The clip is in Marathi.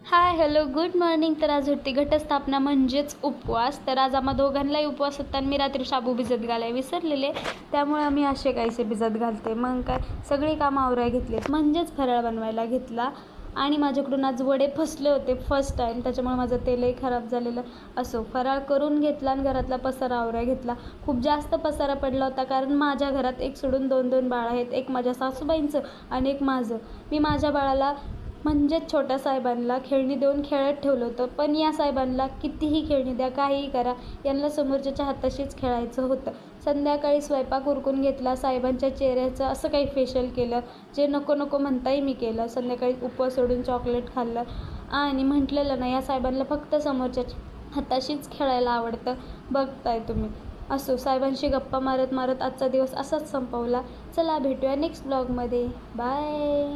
Hi hello good morning. तर आज होती घटस्थापना म्हणजेच उपवास. तर आज आम्हा दोघांनाही उपवास होता आणि मी रात्री शाबू भिजत घालाय विसरलेले, त्यामुळे आम्ही असे काहीसे भिजत घालते. मग काय सगळी कामं आवरायला घेतलीत म्हणजेच फराळ बनवायला घेतला. आणि माझ्याकडून आज वडे फसले होते फर्स्ट टाईम, त्याच्यामुळे माझं तेलही खराब झालेलं. असो, फराळ करून घेतला आणि घरातला पसारा आवरायला घेतला. खूप जास्त पसारा पडला होता, कारण माझ्या घरात एक सोडून दोन बाळ आहेत. एक माझ्या सासूबाईंचं आणि एक माझं. मी माझ्या बाळाला म्हणजेच छोट्या साहेबांना खेळणी देऊन खेळत ठेवलं होतं, पण या साहेबांना कितीही खेळणी द्या, काहीही करा, यांना समोरच्याच्या हाताशीच खेळायचं होतं. संध्याकाळी स्वयंपाक उरकून घेतला. साहेबांच्या चेहऱ्याचं असं काही फेशियल केलं जे नको नको म्हणताही मी केलं. संध्याकाळी उपवास सोडून चॉकलेट खाल्लं आणि म्हटलेलं ना, या साहेबांना फक्त समोरच्याच्या हाताशीच खेळायला आवडतं, बघताय तुम्ही. असो, साहेबांशी गप्पा मारत मारत आजचा दिवस असाच संपवला. चला भेटूया नेक्स्ट ब्लॉगमध्ये. बाय.